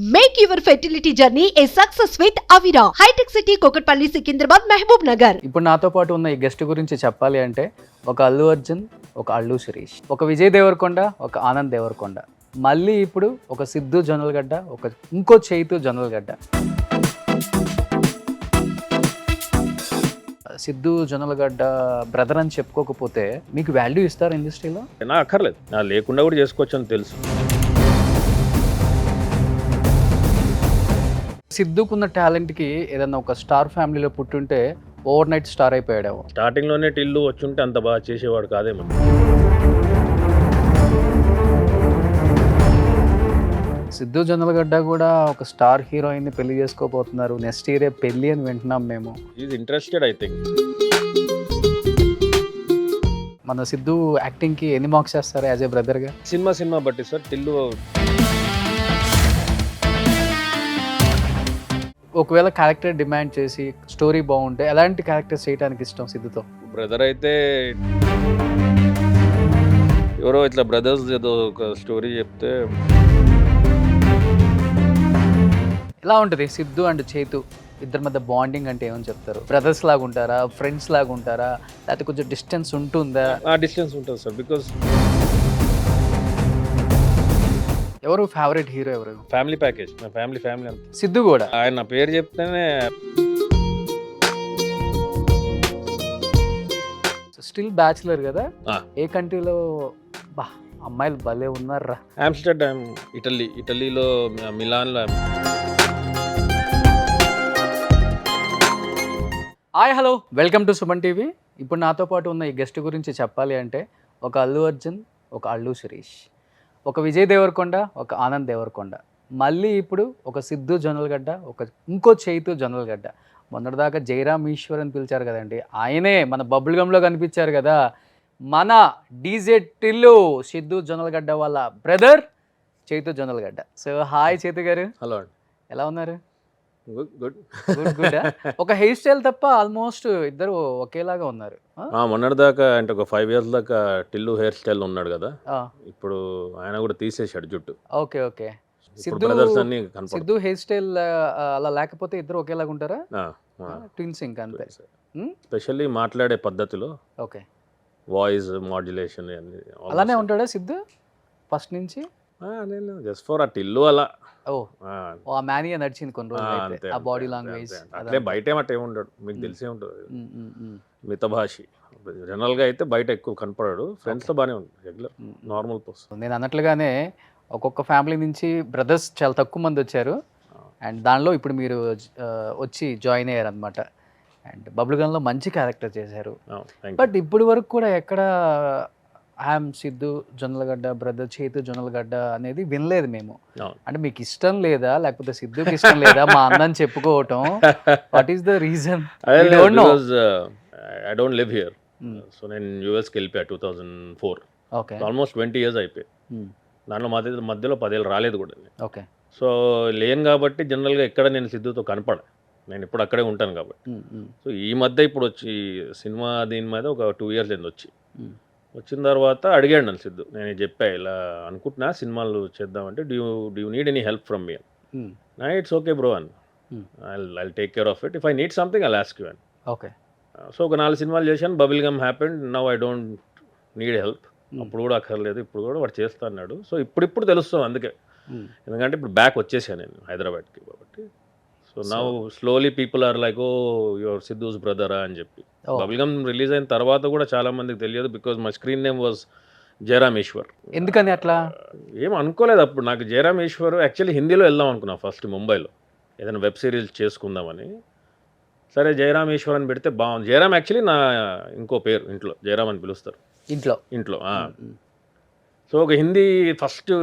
Make your fertility journey a success with Avira. High-tech city, Kokatpalli, Secunderabad, Mehboob Nagar. ఇప్పుడు నాతో పాటు ఉన్న ఈ గెస్ట్ గురించి చెప్పాలి అంటే ఒక అల్లు అర్జున్, ఒక అల్లు శిరీష్, ఒక విజయ్ దేవరకొండ, ఒక ఆనంద్ దేవరకొండ, మళ్ళీ ఇప్పుడు ఒక సిద్ధు జొన్నలగడ్డ, ఒక ఇంకో చైతు జొన్నలగడ్డ. సిద్ధు జొన్నలగడ్డ బ్రదర్ అని చెప్పుకోకపోతే మీకు వాల్యూ ఇస్తారు ఇండస్ట్రీలో? నాకు అక్కర్లేదు, నా లేకుండా కూడా చేసుకోవచ్చు అని తెలుసు. సిద్ధుకున్న టాలెంట్కి ఏదన్నా ఒక స్టార్ ఫ్యామిలీలో పుట్టుంటే ఓవర్ నైట్ స్టార్ అయిపోయాడేమో. స్టార్టింగ్లోనే టిల్లు వచ్చుంటే అంత బాగా చేసేవాడు కాదేమో. సిద్ధు జొన్నలగడ్డ కూడా ఒక స్టార్ హీరోయిన్ని పెళ్లి చేసుకోబోతున్నారు. నెక్స్ట్ ఇయరే పెళ్లి అని వింటున్నాం మేము. Is interested I think. మన సిద్ధు యాక్టింగ్కి ఎన్ని మార్క్స్ చేస్తారు యాజ్ ఏ బ్రదర్గా? సినిమా బట్టి సార్. టిల్లు ఒకవేళ క్యారెక్టర్ డిమాండ్ చేసి స్టోరీ బాగుంటే ఎలాంటి క్యారెక్టర్స్ చేయడానికి ఇష్టం సిద్ధుతో? బ్రదర్ అయితే ఎవరో ఇట్లా బ్రదర్స్ ఏదో ఒక స్టోరీ చెప్తే ఎలా ఉంటుంది సిద్ధు అండ్ చైతు ఇద్దరి మధ్య బాండింగ్ అంటే ఏమని చెప్తారు? బ్రదర్స్ లాగా ఉంటారా, ఫ్రెండ్స్ లాగా ఉంటారా, లేకపోతే కొంచెం డిస్టెన్స్ ఉంటుందా? ఆ డిస్టెన్స్ ఉంటుంది సార్. బికాస్ ఎవరు ఫేవరెట్ హీరో ఎవరు? ఫ్యామిలీ ప్యాకేజ్, నా ఫ్యామిలీ అంతా. సిద్ధు కూడా ఆయన నా పేరు చెప్తేనే స్టిల్ బ్యాచులర్ కదా. ఆ. ఏ కంట్రీలో బా అమ్మాయిలు భలే ఉన్నారా? ఆమ్స్టర్డామ్, ఇటలీలో మిలాన్లో. Hi hello, welcome to Suman TV. ఇప్పుడు నాతో పాటు ఉన్న ఈ గెస్ట్ గురించి చెప్పాలి అంటే ఒక అల్లు అర్జున్, ఒక అల్లు శిరీష్, ఒక విజయ్ దేవరకొండ, ఒక ఆనంద్ దేవరకొండ, మళ్ళీ ఇప్పుడు ఒక సిద్ధు జొన్నలగడ్డ, ఒక ఇంకో చైతు జొన్నలగడ్డ. మొన్నటిదాకా జయరామ్ ఈశ్వర్ అని పిలిచారు కదండి, ఆయనే మన బబుల్ గమ్లో కనిపించారు కదా, మన డీజే టిల్లు సిద్ధు జొన్నలగడ్డ వాళ్ళ brother Chaitu Jonnalagadda. So hi Chaitu గారు. హలో, ఎలా ఉన్నారు? Good good good. ఒక హెయిర్ స్టైల్ తప్ప ఆల్మోస్ట్ ఇద్దరు ఒకేలాగా ఉన్నారు. మొన్నటిదాకా అంటే ఒక 5 years దాకా టిల్లు హెయిర్ స్టైల్ ఉన్నాడు కదా, ఇప్పుడు ఆయన కూడా తీసేశాడు జుట్టు. Okay okay. Siddhu hair style అలా లేకపోతే ఇద్దరు ఒకేలాగా ఉంటారా? ట్విన్స్ ఇంకా అంతే. స్పెషల్లీ మాట్లాడే పద్ధతిలో, ఓకే, వాయిస్ మాడ్యులేషన్ అలానే ఉంటాడా సిద్ధు ఫస్ట్ నుంచి? నేను జస్ట్ ఫర్ ఆ టిల్లు అలా. ఆ మేనియా నడిచింది కొన్ని రోజులు, ఆ బాడీ లాంగ్వేజ్ అట్లే. బయట ఏమంటే ఏముంటాడు మీకు తెలిసే ఉంటుంది, మితభాషి. జనరల్గా అయితే బయట ఎక్కువ కనపడాడు, ఫ్రెండ్స్తో బాగానే ఉంటుంది, రెగ్యులర్ నార్మల్ పర్సన్. నేను అన్నట్లుగానే ఒక్కొక్క ఫ్యామిలీ నుంచి బ్రదర్స్ చాలా తక్కువ మంది వచ్చారు, అండ్ దానిలో ఇప్పుడు మీరు వచ్చి జాయిన్ అయ్యారు అనమాట. అండ్ బబుల్ గన్లో మంచి క్యారెక్టర్ చేశారు. బట్ ఇప్పుడు వరకు కూడా ఎక్కడ ఐఎమ్ సిద్ధు జొన్నలగడ్డ బ్రదర్ చైతు జొన్నలగడ్డ అనేది వినలేదు మేము. అంటే మీకు ఇష్టం లేదా, లేకపోతే సిద్ధుకి ఇష్టం లేదా మా అన్నని చెప్పుకోవటం? What is the reason? I don't live here. So నేను యూఎస్కి వెళ్ళిపోయా 2004. ఓకే, ఆల్మోస్ట్ 20 years అయిపోయాయి. దాంట్లో మధ్యలో 10 ఏళ్ళు రాలేదు కూడా. ఓకే. సో లేను కాబట్టి జనరల్గా ఎక్కడ నేను సిద్ధుతో కనపడ, నేను ఇప్పుడు అక్కడే ఉంటాను కాబట్టి. సో ఈ మధ్య ఇప్పుడు వచ్చి సినిమా దీని మీద ఒక 2 years అయింది వచ్చిన తర్వాత అడిగాడు నన్ను సిద్ధు. నేను చెప్పా ఇలా అనుకుంటున్నా సినిమాలు చేద్దామంటే, do you need any help from me అని. ఇట్స్ ఓకే బ్రో అని, I take care of it, if I need something I'll ask you అని. ఓకే. సో ఒక 4 సినిమాలు చేశాను. Bubble gum happened, now I don't need help. అప్పుడు కూడా అక్కర్లేదు, ఇప్పుడు కూడా వాడు చేస్తా అన్నాడు. సో ఇప్పుడు తెలుస్తుంది అందుకే, ఎందుకంటే ఇప్పుడు బ్యాక్ వచ్చేసాను నేను హైదరాబాద్కి కాబట్టి. So now slowly people are like, oh your Siddhu's బ్రదరా అని చెప్పి. బబుల్ గమ్ రిలీజ్ అయిన తర్వాత కూడా చాలా మందికి తెలియదు, because my screen name was Jayaram Eshwar. ఎందుకని అట్లా? ఏం అనుకోలేదు అప్పుడు. నాకు జయరామ్ ఈశ్వర్ యాక్చువల్లీ హిందీలో వెళ్దాం అనుకున్నా ఫస్ట్, ముంబైలో ఏదైనా వెబ్ సిరీస్ చేసుకుందామని. సరే జయరామ్ ఈశ్వర్ అని పెడితే బాగుంది. జయరామ్ యాక్చువల్లీ నా ఇంకో పేరు, ఇంట్లో జయరామ్ అని పిలుస్తారు ఇంట్లో. సో ఒక ఫస్ట్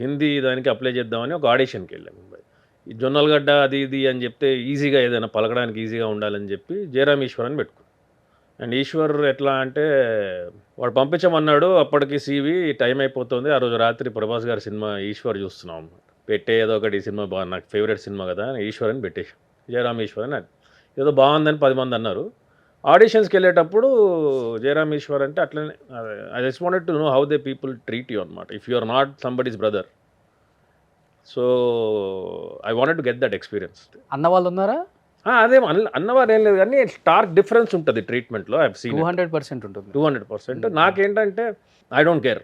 హిందీ దానికి అప్లై చేద్దామని ఒక ఆడిషన్కి వెళ్ళాను ముంబై. ఈ జొన్నలగడ్డ అది ఇది అని చెప్తే ఈజీగా ఏదైనా పలకడానికి ఈజీగా ఉండాలని చెప్పి జయరామ్ ఈశ్వర్ అని పెట్టుకున్నాను. అండ్ ఈశ్వర్ ఎట్లా అంటే వాడు పంపించమన్నాడు, అప్పటికి CV టైం అయిపోతుంది. ఆ రోజు రాత్రి ప్రభాస్ గారి సినిమా ఈశ్వర్ చూస్తున్నాం అన్నమాట. పెట్టే ఏదో ఒకటి సినిమా బాగా, నాకు ఫేవరెట్ సినిమా కదా, ఈశ్వర్ అని పెట్టేశాం. జయరామ్ ఈశ్వర్ అని ఏదో బాగుందని 10 మంది అన్నారు. ఆడిషన్స్కి వెళ్ళేటప్పుడు జయరామ్ ఈశ్వర్ అంటే అట్లనే, I just wanted to know how they people treat you అనమాట. If you are not somebody's brother, so I wanted to get that experience. అన్న వాళ్ళు ఉన్నారా? అదే అన్నవారు ఏం లేదు కానీ స్టార్క్ డిఫరెన్స్ ఉంటుంది ట్రీట్మెంట్లో. ఐ సీన్ 200% ఉంటుంది. 200%. నాకేంటంటే ఐ డోంట్ కేర్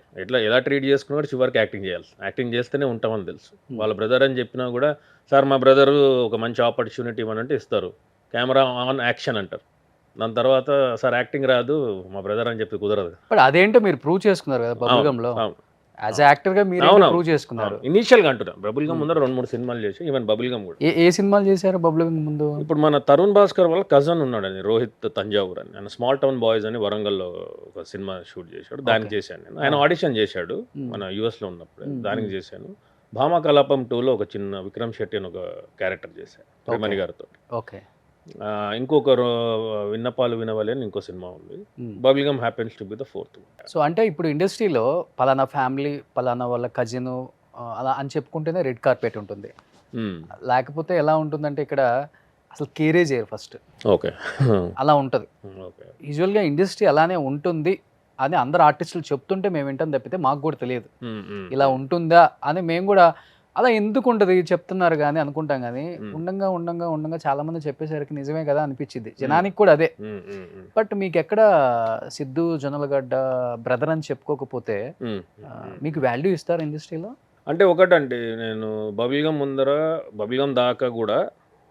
ఎలా ట్రీట్ చేసుకున్నా చివరికి యాక్టింగ్ చేయాలి. యాక్టింగ్ చేస్తేనే ఉంటామని తెలుసు. వాళ్ళ బ్రదర్ అని చెప్పినా కూడా సార్ మా బ్రదరు ఒక మంచి ఆపర్చునిటీ ఇవ్వనంటే ఇస్తారు. కెమెరా ఆన్ యాక్షన్ అంటారు. దాని తర్వాత సార్ యాక్టింగ్ రాదు మా బ్రదర్ అని చెప్పి కుదరదు. బట్ అదేంటో మీరు ప్రూవ్ చేసుకున్నారు కదా బబుల్గమ్లో. యాజ్ యాక్టర్గా మీరు ప్రూవ్ చేసుకున్నారు. ఇనీషియల్గా అంటున్నా బబుల్గమ్ ముందర 2-3 సినిమాలు చేసి ఈవెన్ బబుల్గమ్ కూడా. ఏ సినిమాలు చేశారు బబుల్గమ్ ముందు? ఇప్పుడు మన తరుణ్ భాస్కర్ వాళ్ళ కజన్ ఉన్నాడని రోహిత్ తంజావూర్ అని, ఆయన స్మాల్ టౌన్ బాయ్స్ అని వరంగల్లో ఒక సినిమా షూట్ చేశాడు. దానికి చేశాను నేను. ఆయన ఆడిషన్ చేశాడు మన యూఎస్లో ఉన్నప్పుడు, దానికి చేశాను. భామా కలాపం 2లో ఒక చిన్న విక్రమ్ శెట్టి అని ఒక క్యారెక్టర్ చేశాను ప్రేమణి గారితో. ఓకే. ఇంకొక విన్నపాలు వినవాలి అని ఇంకో సినిమా ఉంది. Bubblegum happens to be the 4th. So అంటే ఇప్పుడు ఇండస్ట్రీలో పలానా ఫ్యామిలీ పలానా వాళ్ళ కజిన్ అలా అని చెప్పుకుంటేనే రెడ్ కార్పెట్ ఉంటుంది. లేకపోతే ఎలా ఉంటుందంటే ఇక్కడ అసలు కేరే చేయరు ఫస్ట్. ఓకే. అలా ఉంటుంది. ఓకే. యూజువల్గా ఇండస్ట్రీ అలానే ఉంటుంది అని అందరు ఆర్టిస్టులు చెప్తుంటే మేము వింటాం తప్పితే మాకు కూడా తెలియదు ఇలా ఉంటుందా అని. మేము కూడా అలా ఎందుకు ఉంటుంది చెప్తున్నారు కానీ అనుకుంటాం కానీ ఉండంగా ఉండంగా ఉండంగా చాలా మంది చెప్పేసరికి నిజమే కదా అనిపించింది జనానికి కూడా అదే. బట్ మీకు ఎక్కడ సిద్ధు జొన్నలగడ్డ బ్రదర్ అని చెప్పుకోకపోతే మీకు వాల్యూ ఇస్తారు ఇండస్ట్రీలో? అంటే ఒకటండి, నేను బబుల్గమ్ దాకా కూడా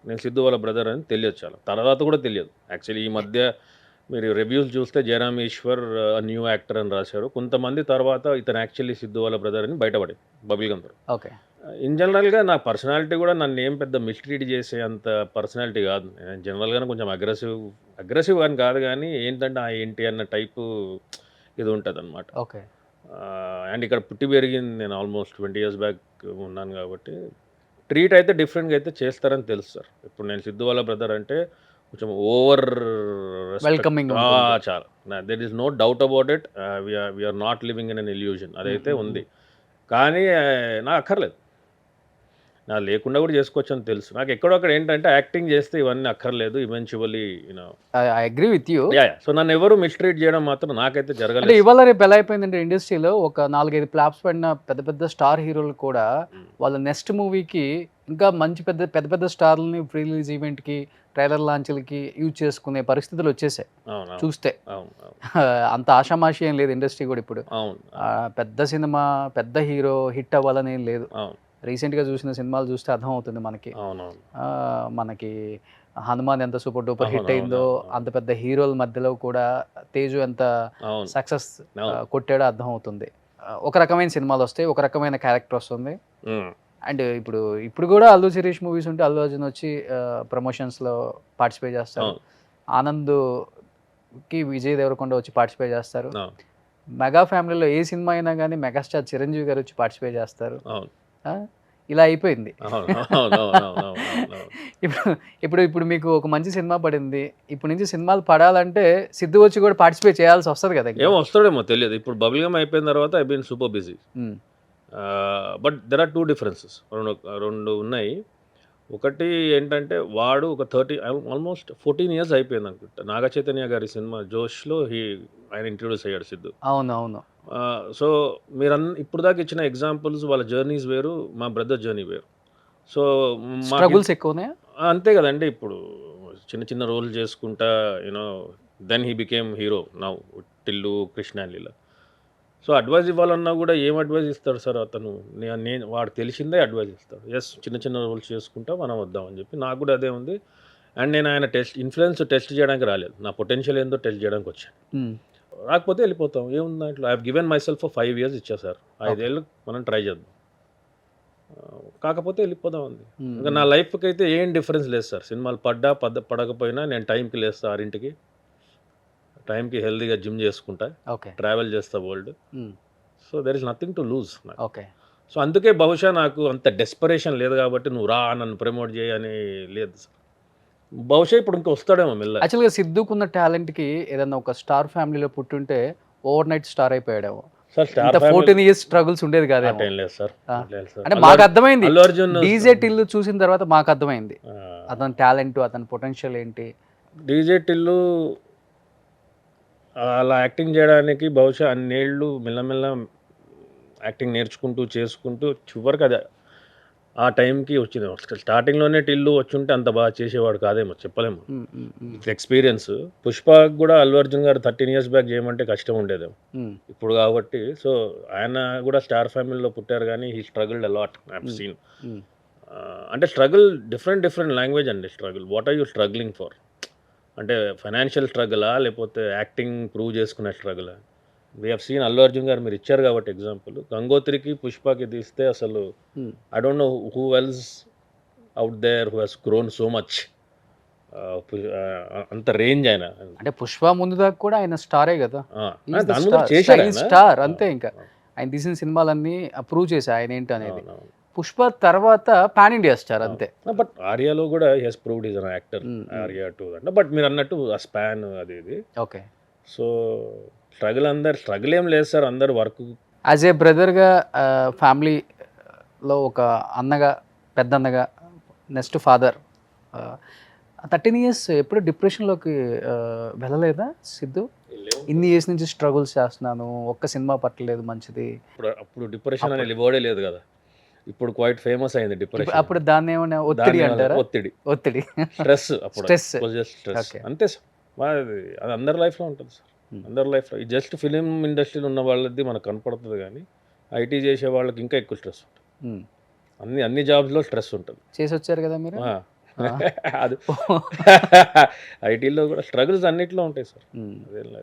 నేను సిద్ధు వాళ్ళ బ్రదర్ అని తెలియదు. చాలా తర్వాత కూడా తెలియదు. యాక్చువల్లీ ఈ మధ్య మీరు రివ్యూస్ చూస్తే జయరామ్ ఈశ్వర్ న్యూ యాక్టర్ అని రాశారు. కొంతమంది తర్వాత ఇతను యాక్చువల్లీ సిద్ధు వాళ్ళ బ్రదర్ అని బయటపడింది బబుల్గమ్ ద్వారా. ఓకే. ఇన్ జనరల్గా నా పర్సనాలిటీ కూడా నన్ను ఏం పెద్ద మిస్ట్రీట్ చేసే అంత పర్సనాలిటీ కాదు. జనరల్గానే కొంచెం అగ్రెసివ్ అని కాదు కానీ ఏంటంటే ఏంటి అన్న టైపు ఇది ఉంటుంది అనమాట. ఓకే. అండ్ ఇక్కడ పుట్టి పెరిగింది నేను ఆల్మోస్ట్ 20 years బ్యాక్ ఉన్నాను కాబట్టి ట్రీట్ అయితే డిఫరెంట్గా అయితే చేస్తారని తెలుసు సార్. ఇప్పుడు నేను సిద్ధు వాళ్ళ బ్రదర్ అంటే కొంచెం ఓవర్ వెల్కమింగ్ చాలా. There is no doubt about it. We're not living in an illusion, అదైతే ఉంది. కానీ నాకు అక్కర్లేదు, నాకు లేకుండా కూడా చేసుకోవచ్చు అని తెలుసు. నాకు ఎక్కడొక్కడ ఏంటంటే యాక్టింగ్ చేస్తే ఇవన్నీ అక్కర్లేదు eventually I agree with you. So నన్ను ఎవరు మిస్ట్రీట్ చేయడం మాత్రం నాకైతే జరగలేదు. అంటే ఇవాళ రేపు ఎలా అయిపోయిందంటే ఇండస్ట్రీలో ఒక 4-5 ఫ్లాప్స్ పడిన పెద్ద పెద్ద స్టార్ హీరోలు కూడా వాళ్ళ నెక్స్ట్ మూవీకి ఇంకా మంచి పెద్ద స్టార్లని ప్రీ రిలీజ్ ఈవెంట్కి ట్రైలర్ లాంచ్లకి యూజ్ చేసుకునే పరిస్థితులు వచ్చేసాయి చూస్తే. అంత ఆషామాషి ఏం లేదు ఇండస్ట్రీ కూడా ఇప్పుడు. పెద్ద సినిమా పెద్ద హీరో హిట్ అవ్వాలని ఏం లేదు. రీసెంట్గా చూసిన సినిమాలు చూస్తే అర్థం అవుతుంది మనకి. మనకి హనుమాన్ ఎంత సూపర్ డూపర్ హిట్ అయిందో అంత పెద్ద హీరోల మధ్యలో కూడా తేజు ఎంత సక్సెస్ కొట్టాడో అర్థం అవుతుంది. ఒక రకమైన సినిమాలు వస్తాయి, ఒక రకమైన క్యారెక్టర్ వస్తుంది. అండ్ ఇప్పుడు కూడా అల్లు శిరీష్ మూవీస్ ఉంటే అల్లు అర్జున్ వచ్చి ప్రమోషన్స్లో పార్టిసిపేట్ చేస్తారు. ఆనంద్కి విజయ్ దేవరకొండ వచ్చి పార్టిసిపేట్ చేస్తారు. మెగా ఫ్యామిలీలో ఏ సినిమా అయినా కానీ మెగాస్టార్ చిరంజీవి గారు వచ్చి పార్టిసిపేట్ చేస్తారు. ఇలా అయిపోయింది. ఇప్పుడు మీకు ఒక మంచి సినిమా పడింది, ఇప్పుడు నుంచి సినిమాలు పడాలంటే సిద్ధు వచ్చి కూడా పార్టిసిపేట్ చేయాల్సి వస్తుంది కదా. ఏమో వస్తాడేమో తెలియదు. ఇప్పుడు బబుల్గమ్ అయిపోయిన తర్వాత I been super busy. But there are 2 differences. రెండు ఉన్నాయి. ఒకటి ఏంటంటే వాడు ఒక ఆల్మోస్ట్ 14 years అయిపోయింది అనుకుంటా. నాగ చైతన్య గారి సినిమా జోష్లో ఆయన ఇంట్రొడ్యూస్ అయ్యాడు సిద్ధు. అవును. సో మీరు ఇప్పుడు దాకా ఇచ్చిన ఎగ్జాంపుల్స్ వాళ్ళ జర్నీస్ వేరు, మా బ్రదర్ జర్నీ వేరు. సో స్ట్రగుల్స్ ఎక్కువనే అంతే కదండి. ఇప్పుడు చిన్న రోల్ చేసుకుంటా then he became hero now Tillu Krishna and Leela. So advice ఇవ్వాలన్నా కూడా ఏం అడ్వైజ్ ఇస్తాడు సార్ అతను? నేను వాడు తెలిసిందే అడ్వైజ్ ఇస్తాడు. ఎస్ చిన్న రోల్స్ చేసుకుంటా మనం వద్దామని చెప్పి నాకు కూడా అదే ఉంది. అండ్ నేను ఆయన ఇన్ఫ్లుయెన్స్ టెస్ట్ చేయడానికి రాలేదు, నా పొటెన్షియల్ ఏందో టెస్ట్ చేయడానికి వచ్చాను. రాకపోతే వెళ్ళిపోతాం, ఏముంది దాంట్లో. I have given my self 5 years ఇచ్చా సార్. 5 ఏళ్ళు మనం ట్రై చేద్దాం, కాకపోతే వెళ్ళిపోదాం ఉంది. ఇంకా నా లైఫ్కి అయితే ఏం డిఫరెన్స్ లేదు సార్. సినిమాలు పడకపోయినా నేను టైంకి లేస్తా, 6ంటికి టైంకి హెల్దీగా జిమ్ చేసుకుంటా, ట్రావెల్ చేస్తా world. So there is nothing to lose. So అందుకే బహుశా నాకు అంత డెస్పరేషన్ లేదు కాబట్టి నువ్వు రా నన్ను ప్రమోట్ చేయని లేదు సార్. బహుశా ఇప్పుడు ఇంకా వస్తాడేమో మెల్ల. యాక్చువల్గా సిద్ధుకున్న టాలెంట్కి ఏదన్నా ఒక స్టార్ ఫ్యామిలీలో పుట్టుంటే ఓవర్ నైట్ స్టార్ అయిపోయాడేమో. 14 years స్ట్రగుల్స్ ఉండేది కాదు. అంటే మాకు అర్థమైంది, డీజే టిల్లు చూసిన తర్వాత మాకు అర్థమైంది అతని టాలెంట్, అతని పొటెన్షియల్ ఏంటి. డీజే టిల్లు అలా యాక్టింగ్ చేయడానికి బహుశా అన్నేళ్ళు మెల్లమెల్ల యాక్టింగ్ నేర్చుకుంటూ చేసుకుంటూ చివరికి అది ఆ టైంకి వచ్చింది. స్టార్టింగ్‌లోనే టిల్లు వచ్చుంటే అంత బాగా చేసేవాడు కాదేమో చెప్పలేము. It's experience. 'పుష్ప' కూడా అల్లు అర్జున్ గారు 13 ఇయర్స్ బ్యాక్ చేయమంటే కష్టం ఉండేదేమో. ఇప్పుడు కాబట్టి సో ఆయన కూడా స్టార్ ఫ్యామిలీలో పుట్టారు కానీ he struggled a lot. I have seen. అంటే స్ట్రగుల్ డిఫరెంట్ లాంగ్వేజ్ అండి struggle. What are you struggling for? అంటే ఫైనాన్షియల్ స్ట్రగులా? లేకపోతే యాక్టింగ్ ప్రూవ్ చేసుకునే స్ట్రగులా? We have seen Allu Arjun గారు మీరు ఇచ్చారు కాబట్టి ఎగ్జాంపుల్. 'గంగోత్రికి', 'పుష్పకి' తీస్తే అసలు I don't know who else out there who has grown so much. అంత రేంజ్ ఆయన. అంటే 'పుష్ప' ముందు దాకా కూడా ఆయన స్టారే కదా. దాని ముందు చేశారు ఆయన. స్టార్ అంతే. ఇంకా ఆయన తీసిన సినిమాలన్నీ ప్రూవ్ చేశారు ఆయన ఏంటి అనేది. 'పుష్ప' తర్వాత పాన్ ఇండియా స్టార్ అంతే. బట్ 'ఆర్యాలో' కూడా he has proved is an actor. 'Arya 2' అంటే బట్ మీరు అన్నట్టు ఆ స్పాన్ అది ఇది. ఓకే. సో స్ట్రగుల్ ఏం లేదు సార్, అందరు వర్క్. యాజ్ ఏ బ్రదర్గా ఫ్యామిలీలో ఒక అన్నగా, పెద్దన్నగా, నెక్స్ట్ ఫాదర్, 13 ఇయర్స్ ఎప్పుడు డిప్రెషన్లోకి వెళ్ళలేదా సిద్ధు? ఇన్ని ఇయర్స్ నుంచి స్ట్రగుల్స్ చేస్తున్నాను, ఒక్క సినిమా పట్టలేదు మంచిది. అప్పుడు డిప్రెషన్ అనే వర్డే లేదు కదా. ఇప్పుడు క్వైట్ ఫేమస్ అయింది డిప్రెషన్. అప్పుడు దాన్ని ఏమైనా ఒత్తిడి అంటారా? ఒత్తిడి స్ట్రెస్. అప్పుడు స్ట్రెస్ అంతే సార్. అది అందరి లైఫ్లో ఉంటుంది సార్. అందరి లైఫ్లో ఈ జస్ట్ ఫిలిం ఇండస్ట్రీలో ఉన్న వాళ్ళది మనకు కనపడుతుంది కానీ ఐటీ చేసే వాళ్ళకి ఇంకా ఎక్కువ స్ట్రెస్ ఉంటుంది. అన్ని జాబ్స్లో స్ట్రెస్ ఉంటుంది. చేసి వచ్చారు కదా మీరు. అది ఐటీలో కూడా స్ట్రగుల్స్ అన్నిట్లో ఉంటాయి sir.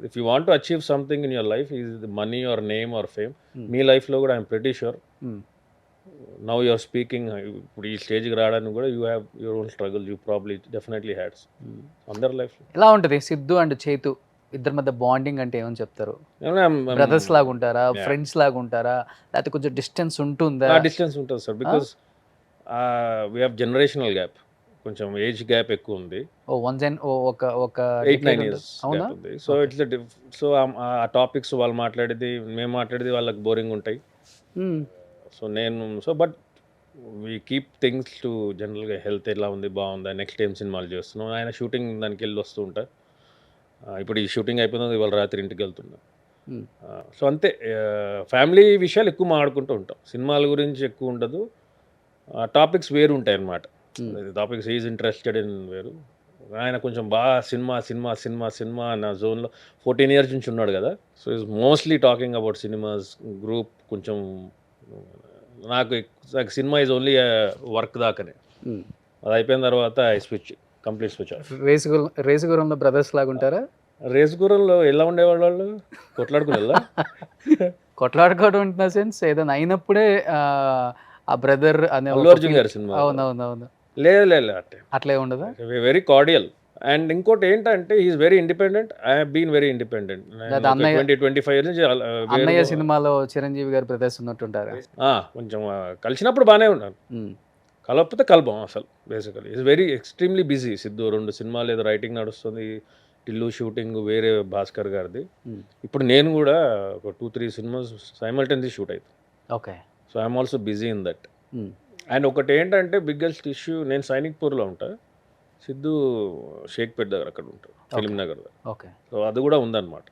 If you want to achieve something in your life, is money or name or fame, మీ లైఫ్లో కూడా I'm pretty sure now you're speaking. ఇప్పుడు ఈ స్టేజ్కి రావడానికి కూడా you have your own struggle. You probably definitely had అందరి లైఫ్లో. ఎలా ఉంటుంది సిద్ధు అండ్ చేతు ఇద్దరి మధ్య బాండింగ్ అంటే ఏమని చెప్తారు? బ్రదర్స్ లాగా ఉంటారా, ఫ్రెండ్స్ లాగా ఉంటారా, లేకపోతే కొంచెం డిస్టెన్స్ ఉంటుందా? డిస్టెన్స్ ఉంటుంది sir, because we have generational gap, కొంచెం ఏజ్ గ్యాప్ ఎక్కువ ఉంది. ఒక 8-9 ఇయర్స్ ఉంది. సో ఇట్స్ సో ఆ టాపిక్స్ వాళ్ళు మాట్లాడేది మేము మాట్లాడేది వాళ్ళకి బోరింగ్ ఉంటాయి. So but we keep things to జనరల్గా హెల్త్ ఎలా ఉంది, బాగుందా, నెక్స్ట్ ఏం సినిమాలు చేస్తున్నాం. ఆయన షూటింగ్ దానికి వెళ్ళి వస్తూ ఉంటారు. ఇప్పుడు ఈ షూటింగ్ అయిపోయింది, ఇవాళ రాత్రి ఇంటికి వెళ్తున్నా. సో అంతే, ఫ్యామిలీ విషయాలు ఎక్కువ మాట్లాడుకుంటూ ఉంటాం. సినిమాల గురించి ఎక్కువ ఉండదు, టాపిక్స్ వేరు ఉంటాయి అన్నమాట. టాపిక్స్ ఈజ్ ఇంట్రెస్టెడ్ ఇన్ వేరు. ఆయన కొంచెం బాగా సినిమా నా జోన్లో 14 ఇయర్స్ నుంచి ఉన్నాడు కదా. So is mostly talking about cinemas group. కొంచెం నాకు సినిమా ఈజ్ ఓన్లీ వర్క్ దాకానే, అది అయిపోయిన తర్వాత ఐ కంప్లీట్ స్విచ్ ఆఫ్. రేసుగురంలో బ్రదర్స్ లాగా ఉంటారా? రేసుగురంలో ఎలా ఉండేవాళ్ళు వాళ్ళు? కొట్లాడుకోవడం ఉంటున్న సెన్స్ ఏదైనా అయినప్పుడే ఆ బ్రదర్ అనే అల్లు అర్జున్ గారి సినిమా. అవునవునవును. లేదు అట్లే ఉండదా? Very cordial. అండ్ ఇంకోటి ఏంటంటే is very independent. I have been very independent. 20-25 years నుంచి అన్నయ్య సినిమాలో చిరంజీవి గారు బ్రదర్స్ ఉన్నట్టుంటారా? కొంచెం కలిసినప్పుడు బాగానే ఉన్నాను, కలపకపోతే కలపం అసలు. Basically is very extremely busy. Siddhu 2 సినిమాలు ఏదో రైటింగ్ నడుస్తుంది, టిల్లు షూటింగ్ వేరే భాస్కర్ గారిది. ఇప్పుడు నేను కూడా ఒక 2-3 సినిమాస్ సైమల్టేనియస్లీ షూట్ అవుతుంది. Okay. So I'm also busy in that. And ఒకటి ఏంటంటే బిగ్గెస్ట్ ఇష్యూ, నేను సైనిక్పూర్లో ఉంటా, సిద్ధు షేక్పేట్ దగ్గర అక్కడ ఉంటాడు, ఫిలిం నగర్ దగ్గర. ఓకే. సో అది కూడా ఉందన్నమాట.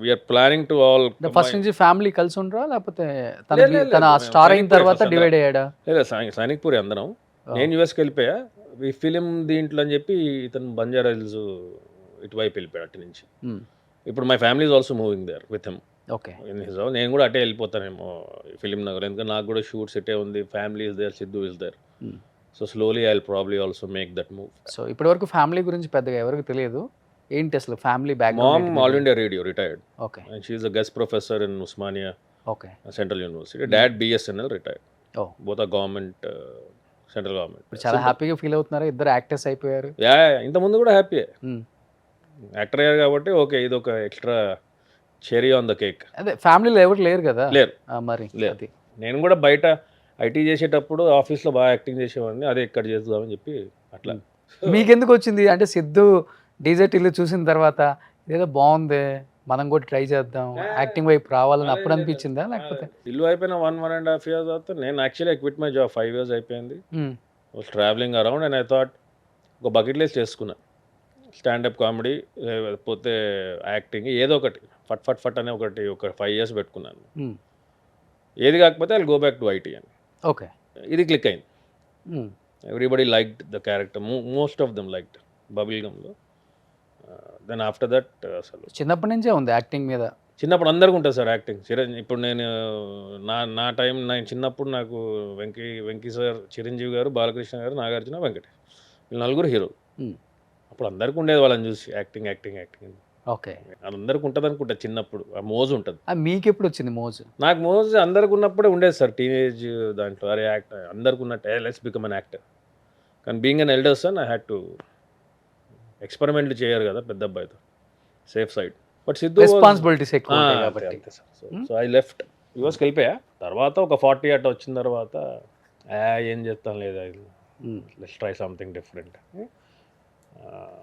We're planning to all. First నుంచి ఫ్యామిలీ కలిసి ఉండరా, లేకపోతే తన స్టార్ అయిన తర్వాత డివైడ్ అయ్యాడా? లేదా సైనిక్పూర్ అందరం. నేను యూఎస్కి వెళ్ళిపోయా ఈ ఫిలిం దీంట్లో అని చెప్పి, ఇతను బంజారా హిల్స్ ఇటువైపు వెళ్ళిపోయాడు అటు నుంచి. ఇప్పుడు my family is also moving there with him. Okay. నేను కూడా అటే వెళ్ళిపోతానేమో ఫిలిం నగర్, ఎందుకంటే నాకు కూడా షూట్స్ ఇటే ఉంది. Family is there, Siddhu is there. So slowly I will probably also make that move. So ఇప్పటివరకు ఫ్యామిలీ గురించి పెద్దగా ఎవరికి తెలియదు. ఏంటి అసలు family background? Mom All India Radio retired. Okay. And she is a guest professor in Osmania Central University. Dad BSNL retired. Both are government, central government. చాలా హ్యాపీగా feel అవుతున్నారా? ఇద్దరు యాక్టర్స్ అయిపోయారు. ఇంత ముందు కూడా హ్యాపీ యాక్టర్ అయ్యారు కాబట్టి ఓకే, ఇది ఒక extra cherry on the cake. అదే ఫ్యామిలీలో ఎవరు లేరు కదా. లేరు మరి లేదు. నేను కూడా బయట ఐటీ చేసేటప్పుడు ఆఫీస్లో బాగా యాక్టింగ్ చేసేవాడిని, అదే ఇక్కడ చేద్దామని చెప్పి అట్లా. మీకెందుకు వచ్చింది అంటే సిద్ధు డీజెట్ ఇల్లు చూసిన తర్వాత ఏదో బాగుంది, మనం కూడా ట్రై చేద్దాం, యాక్టింగ్ వైపు రావాలని అప్పుడు అనిపించిందా? లేకపోతే ఇల్లు అయిపోయిన 1.5 years తర్వాత నేను actually quit my job. 5 years అయిపోయింది. Travelling around and I thought ఒక బకెట్ లిస్ట్ చేసుకున్నా, స్టాండప్ కామెడీ లేకపోతే యాక్టింగ్, ఏదో ఒకటి ఫట్ అనే ఒక 5 years పెట్టుకున్నాను. ఏది కాకపోతే I go back to IT అని. ఓకే. ఇది క్లిక్ అయింది. Hmm. Everybody liked the character, most of them liked బబుల్ గమ్లో. దెన్ ఆఫ్టర్ దట్ అసలు చిన్నప్పటి నుంచే ఉంది యాక్టింగ్ మీద. చిన్నప్పుడు అందరికీ ఉంటుంది సార్ యాక్టింగ్. ఇప్పుడు నేను నా టైం నేను చిన్నప్పుడు నాకు వెంకీ సార్, చిరంజీవి గారు, బాలకృష్ణ గారు, నాగార్జున, వెంకటేష్ వీళ్ళు నలుగురు హీరోలు. Hmm. అప్పుడు అందరికీ ఉండేది వాళ్ళని చూసి యాక్టింగ్ యాక్టింగ్ యాక్టింగ్. ఓకే. అందరికి ఉంటుంది అనుకుంటా చిన్నప్పుడు, ఆ మోజు ఉంటుంది. మీకు ఎప్పుడు వచ్చింది మోజు? నాకు మోజు అందరికి ఉన్నప్పుడే ఉండేది సార్, టీనేజ్ దాంట్లో. అరే యాక్ట్ అందరికి ఉన్నట్టు లెట్స్ బికమ్ అన్ యాక్టర్. కానీ being an elder son I had to ఎక్స్పెరిమెంట్లు చేయరు కదా పెద్ద అబ్బాయితో, safe side. But Siddhu responsibilities ఎక్కువ ఉంటాయి కాబట్టి. సో ఐ లెఫ్ట్ యూఎస్కి వెళ్ళిపోయా. తర్వాత ఒక 40 అట్లా వచ్చిన తర్వాత ఏం చేస్తాను లేదా, లెట్స్ ట్రై సంథింగ్ డిఫరెంట్.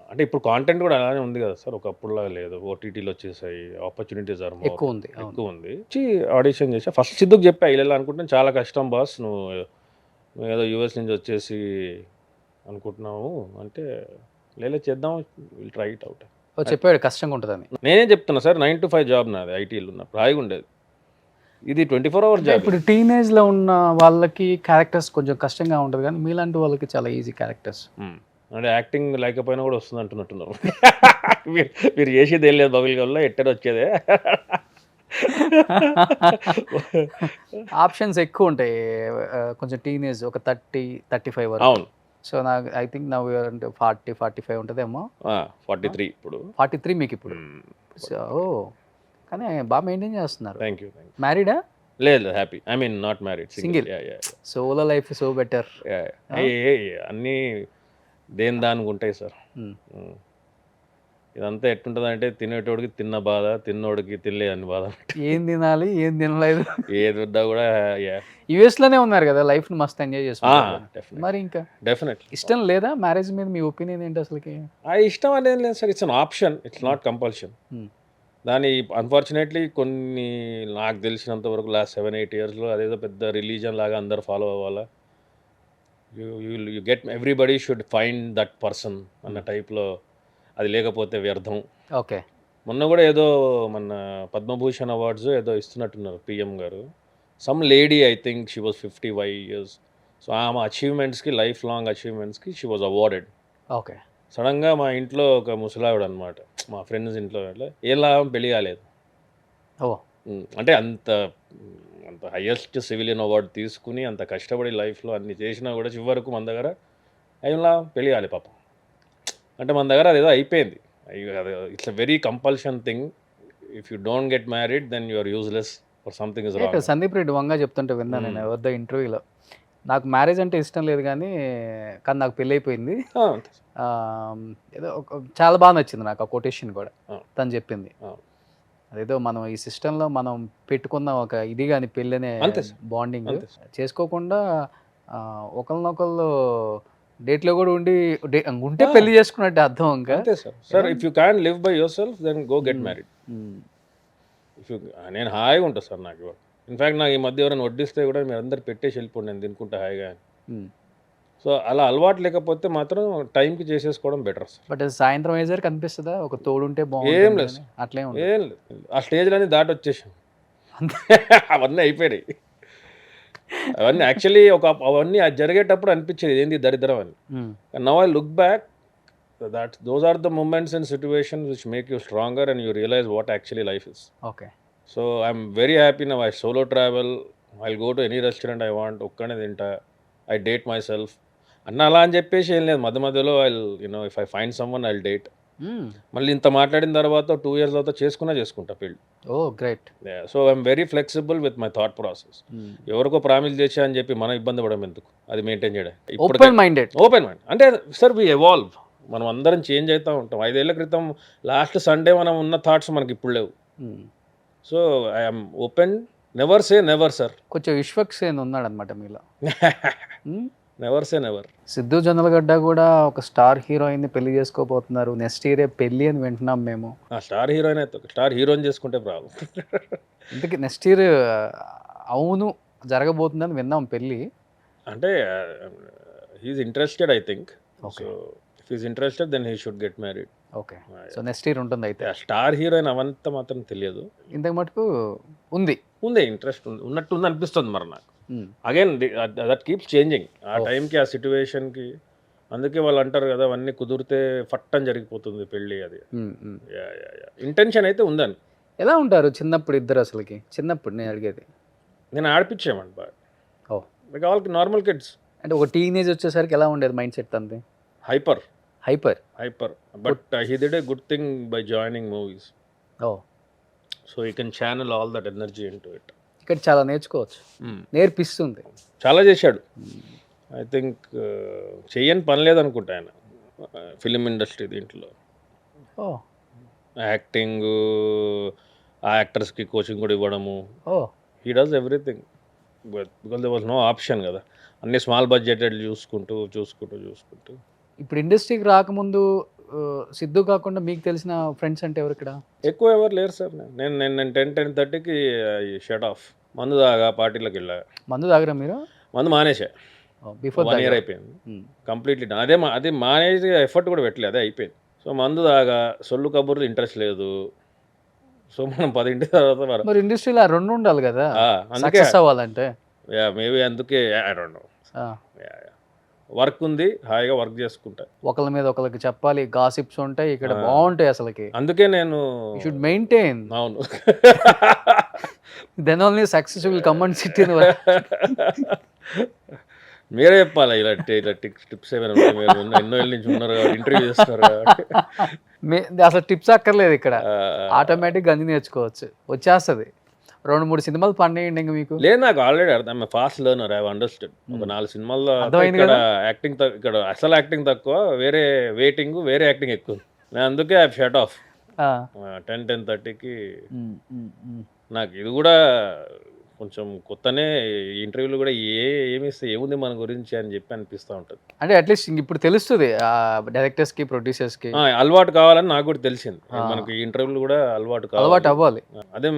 అంటే ఇప్పుడు కాంటెంట్ కూడా అలానే ఉంది కదా సార్, ఒకప్పుడులాగా లేదు. ఓటీటీలో వచ్చేసాయి, ఆపర్చునిటీస్ ఆర్ ఎక్కువ ఉంది. ఎక్కువ ఉంది. వచ్చి ఆడిషన్ చేసా. ఫస్ట్ సిద్ధుకు చెప్పా ఇలా అనుకుంటున్నాను, చాలా కష్టం బాస్, నువ్వు ఏదో యూఎస్ నుంచి వచ్చేసి అనుకుంటున్నావు అంటే, లేదా చేద్దాం, విల్ ట్రై ఇట్ అవుట్. చెప్పాడు కష్టంగా ఉంటుందని. నేనే చెప్తున్నా సార్, 9 to 5 జాబ్ నాది, ఐటీలో ఉన్నప్పుడు హాయిగా ఉండేది. ఇది 24 hours జాబ్. ఇప్పుడు టీనేజ్లో ఉన్న వాళ్ళకి క్యారెక్టర్స్ కొంచెం కష్టంగా ఉంటుంది, కానీ మీలాంటి వాళ్ళకి చాలా ఈజీ క్యారెక్టర్స్. అంటే యాక్టింగ్ లేకపోయినా కూడా వస్తుంది అంటున్నట్టున్నారు. మీరు చేసేది ఏం లేదు బబుల్ గమ్లో, ఎట్టని వచ్చేదే. ఆప్షన్స్ ఎక్కువ ఉంటాయి కొంచెం టీనేజ్, ఒక 30-35 వరకు. అవును. సో నాకు ఐ థింక్ నా 40-45 ఉంటుందేమో. 43 ఇప్పుడు. 43 మీకు ఇప్పుడు. సో కానీ బాగా మెయింటైన్ చేస్తున్నారు. Thank you. మ్యారీడా? లేదు, happy. I mean not married, single. Solo life so better. అన్నీ దేని దానికి ఉంటాయి సార్. ఇదంతా ఎట్టుంటుంది అంటే, తినేటోడికి తిన్న బాధ, తిన్నోడికి తినలే అని బాధ. ఏం తినాలి ఏం తినలేదు, ఏది వద్దా కూడా. యుఎస్లోనే ఉన్నారు కదా, లైఫ్ని మస్తు ఎంజాయ్ చేసుకుంటారు. మరి ఇంకా డెఫినెట్లీ ఇష్టం లేదా మ్యారేజ్ మీద? మీ ఒపీనియన్ ఏంటి అసలుకి? ఆ ఇష్టం అనేది లేదు sir, it's an option, it's not compulsion. దాని అన్ఫార్చునేట్లీ కొన్ని నాకు తెలిసినంత వరకు లాస్ట్ 7-8 yearsలో అదేదో పెద్ద రిలీజన్ లాగా అందరు ఫాలో అవ్వాలా, you get everybody should find that person అన్న టైప్లో, అది లేకపోతే వ్యర్థం. ఓకే. మొన్న కూడా ఏదో మన పద్మభూషణ్ అవార్డ్స్ ఏదో ఇస్తున్నట్టున్నారు పిఎం గారు. Some lady, I think she was 55 years. So ఆమె అచీవ్మెంట్స్కి, life long అచీవ్మెంట్స్కి she was awarded. Okay. సడన్గా మా ఇంట్లో ఒక ముసలావిడ అనమాట, మా ఫ్రెండ్స్ ఇంట్లో ఏ లాభం, పెళ్లి కాలేదు. ఓ. అంటే అంత హయ్యెస్ట్ సివిలియన్ అవార్డు తీసుకుని అంత కష్టపడి లైఫ్లో అన్ని చేసినా కూడా చివరకు మన దగ్గర అయ్యలా పెళ్లి కాలే పాపం. అంటే మన దగ్గర అదేదో అయిపోయింది. It's a very compulsion thing. If you don't get married then you are useless for something is wrong. Sandeep Reddy Vanga చెప్తుంటే విన్నాను నేను ఎవరిదో ఇంటర్వ్యూలో, నాకు మ్యారేజ్ అంటే ఇష్టం లేదు కానీ నాకు పెళ్ళి అయిపోయింది. ఏదో చాలా బాగా నచ్చింది నాకు ఆ కొటేషన్ కూడా తను చెప్పింది. అదేదో మనం ఈ సిస్టంలో మనం పెట్టుకున్న ఒక ఇది కానీ పెళ్ళి అనే బాండింగ్ చేసుకోకుండా ఒకరినొకళ్ళు డేట్లో కూడా ఉంటే పెళ్లి చేసుకున్నట్టు అర్థం. ఇంకా sir if you can live by yourself then go get married. If you నేను హాయిగా ఉంటుంది సార్ నాకు ఇవాళ. ఇన్ఫ్యాక్ట్ నాకు ఈ మధ్య ఎవరైనా వడ్డిస్తే కూడా మీరు అందరు పెట్టేసి వెళ్ళిపోండి, నేను తినుకుంటా హాయిగా. సో అలా అలవాటు లేకపోతే మాత్రం టైంకి చేసేసుకోవడం బెటర్ సార్. బట్ సాయంత్రం అయ్యేసరికి కనిపిస్తుందా ఒక తోడుంటే బాగుంది? ఏం లేదు, అట్లే ఏం లేదు. ఆ స్టేజ్లన్నీ దాటి వచ్చేసాం, అవన్నీ అయిపోయాయి. అవన్నీ యాక్చువల్లీ అవన్నీ జరిగేటప్పుడు అనిపించేది ఏంది దరిద్రం అని. Now I look back, those are the moments and situations which make you stronger and you realize what actually life is. Okay. So I'm very happy now. I solo travel, I go to any restaurant I want, ఒక్కనే తింటా. I date my self అన్న అలా అని చెప్పేసి ఏం లేదు. మధ్యలో if I find someone I date. మళ్ళీ ఇంత మాట్లాడిన తర్వాత 2 years తర్వాత చేసుకుంటా పెళ్ళి. Oh great. So I'm very flexible with my thought process. ఎవరికో ప్రామిస్ చేసా అని చెప్పి మనం ఇబ్బంది పడడం ఎందుకు, అది మెయింటైన్ చేయడం. ఓపెన్ మైండ్ అంటే సార్ వి ఎవాల్వ్, మనం అందరం చేంజ్ అవుతూ ఉంటాం. 5 ఏళ్ల క్రితం లాస్ట్ సండే మనం ఉన్న థాట్స్ మనకి ఇప్పుడు లేవు. So I'm open, never say never sir. కొంచెం విశ్వక్సేన్ ఉన్నాడు అనమాట మీలో. Never say never. Siddhu Jonnalagadda కూడా ఒక స్టార్ హీరోయిన్ ని పెళ్లి చేసుకోబోతున్నారు. నెక్స్ట్ ఇయరే పెళ్లి అని వింటున్నాం మేము. స్టార్ హీరోయిన్ అయితే స్టార్ హీరోయిన్ చేసుకుంటే ప్రాబ్లం. ఇంతకీ నెక్స్ట్ ఇయర్ అవును జరగబోతుందని విన్నాం పెళ్ళి. అంటే he's interested I think. So if he's interested then he should get married. Okay. So next year ఉంటుంది అయితే. స్టార్ హీరోయిన్ అవంతా మాత్రం తెలియదు. ఇంతకు మటుకు ఉంది ఇంట్రెస్ట్ ఉన్నట్టు ఉంది అనిపిస్తుంది మరి నాకు. అగైన్ దట్ కీప్స్ చేంజింగ్ ఆ Oh. టైంకి ఆ సిచ్యువేషన్కి. అందుకే వాళ్ళు అంటారు కదా, అవన్నీ కుదిరితే ఫట్ అని జరిగిపోతుంది పెళ్ళి అది. ఇంటెన్షన్ అయితే ఉందని. ఎలా ఉంటారు చిన్నప్పుడు ఇద్దరు అసలుకి? చిన్నప్పుడు నేను అడిగేది. నేను ఆడిపించామండి బాగా. Oh, like all normal kids. అంటే ఒక టీనేజ్ వచ్చేసరికి ఎలా ఉండేది మైండ్ సెట్ అంతే? Hyper hyper. But he did a good thing by joining movies. Oh, so you can channel all that energy into it. ఇక్కడ చాలా నేర్చుకోవచ్చు, నేర్పిస్తుంది. చాలా చేశాడు. ఐ థింక్ చెయ్యని పని లేదనుకుంటా ఆయన ఫిలిం ఇండస్ట్రీ దీంట్లో. ఓ, యాక్టింగ్, ఆ యాక్టర్స్కి కోచింగ్ కూడా ఇవ్వడము. Oh, he does everything. But because they was no option కదా, అన్ని స్మాల్ బడ్జెటెడ్ చూసుకుంటూ. ఇప్పుడు ఇండస్ట్రీకి రాకముందు సిద్ధు కాకుండా మీకు తెలిసిన ఫ్రెండ్స్ అంటే ఎవరు ఇక్కడ? ఎక్కువ ఎవరు లేరు సార్. నేను 10:30కి షట్ ఆఫ్. మందు దాగా పార్టీలకు వెళ్ళా. మందు తాగరా మీరు? మందు మానేసా. బిఫోర్ 1 year అయిపోయింది కంప్లీట్లీ. అది మానేసి ఎఫర్ట్ కూడా పెట్టలేదు, అదే అయిపోయింది. సో మందు దాగా సొల్లు కబుర్లు ఇంట్రెస్ట్ లేదు. సో మనం 10 తర్వాత మరి ఇండస్ట్రీలో 2 ఉండాలి కదా అందుకే సక్సెస్ అవ్వాలంటే. మేబీ అందుకే ఐ డోంట్ నో. వర్క్ ఉంది, హాయిగా వర్క్ చేసుకుంటా. ఒకళ్ళ మీద ఒకళ్ళకి చెప్పాలి, గాసిప్స్ ఉంటాయి ఇక్కడ, బాగుంటాయి అసలుకి. అందుకే నేను షుడ్ మెయింటైన్. అవును. Then only success will come and sit in. మీరే చెప్పాలా ఇలా టిప్స్ ఏమైనా ఉంటే? మీరు ఎన్నో ఏళ్ళ నుంచి ఉన్నారు కాబట్టి, ఇంటర్వ్యూ చేస్తున్నారు కాబట్టి. అసలు టిప్స్ అక్కర్లేదు ఇక్కడ, ఆటోమేటిక్గా అన్ని నేర్చుకోవచ్చు, వచ్చేస్తుంది. 2-3 సినిమాలు పండేయండి ఇంకా మీకు. లేదు, నాకు ఆల్రెడీ అర్థం. Fast learner, I understand. ఒక 4 సినిమాల్లో ఇక్కడ యాక్టింగ్ ఇక్కడ అసలు యాక్టింగ్ తక్కువ, వేరే వెయిటింగ్, వేరే యాక్టింగ్ ఎక్కువ. నేను అందుకే ఐ షట్ ఆఫ్ 10:30కి. నాకు ఇది కూడా కొంచెం కొత్తనే, ఇంటర్వ్యూలు కూడా ఏమిస్తే ఏముంది మన గురించి అని చెప్పి అనిపిస్తూ ఉంటుంది. అంటే అట్లీస్ట్ ఇప్పుడు తెలుస్తుంది డైరెక్టర్స్కి, ప్రొడ్యూసర్స్కి. అలవాటు కావాలని నాకు కూడా తెలిసింది. మనకి ఇంటర్వ్యూలు కూడా అలవాటు అవ్వాలి. అదే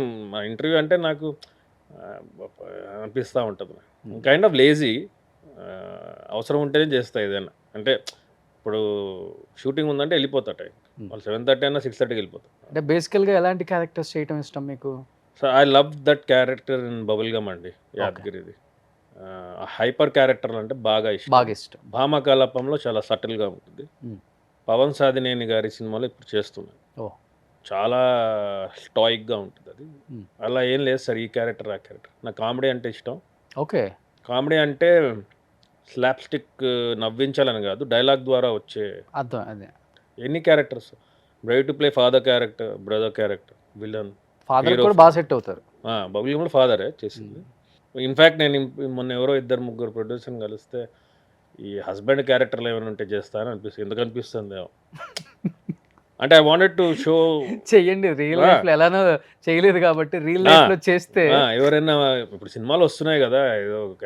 ఇంటర్వ్యూ అంటే నాకు అనిపిస్తూ ఉంటుంది. Kind of lazy. అవసరం ఉంటేనే చేస్తా ఏదైనా. అంటే ఇప్పుడు షూటింగ్ ఉందంటే వెళ్ళిపోతా టైం. వాళ్ళు 7:30 అయినా 6:30కి వెళ్ళిపోతారు. అంటే బేసికల్గా ఎలాంటి క్యారెక్టర్స్ చేయటం ఇష్టం మీకు? So I love that character in Bubblegum అండి, యాదగిరిది. హైపర్ క్యారెక్టర్ అంటే బాగా ఇష్టం. భామకలాపంలో చాలా సటిల్గా ఉంటుంది. పవన్ సాధినేని గారి సినిమాలో ఇప్పుడు చేస్తున్నాను, చాలా స్టాయిక్గా ఉంటుంది అది. అలా ఏం లేదు సార్, ఈ క్యారెక్టర్ ఆ క్యారెక్టర్. నాకు కామెడీ అంటే ఇష్టం. ఓకే, కామెడీ అంటే స్లాప్ స్టిక్ నవ్వించాలని కాదు, డైలాగ్ ద్వారా వచ్చే అర్థం. అదే ఎన్ని characters. Brave to play father character, brother character, villain, father కూడా బాగా సెట్ అవుతారు. బబుల్ కూడా ఫాదరే చేసింది. ఇన్ఫ్యాక్ట్ నేను మొన్న ఎవరో 2-3 ప్రొడ్యూసర్ని కలిస్తే ఈ హస్బెండ్ క్యారెక్టర్లు ఏమైనా ఉంటే చేస్తానని అనిపిస్తుంది. ఎందుకు అనిపిస్తుంది అంటే ఐ వాంటెడ్ టు షో. చెయ్యండి, రియల్ లైఫ్ లో ఎలానో చేయలేదు కాబట్టి రియల్ లైఫ్ లో చేస్తే. ఎవరైనా ఇప్పుడు సినిమాలు వస్తున్నాయి కదా, ఏదో ఒక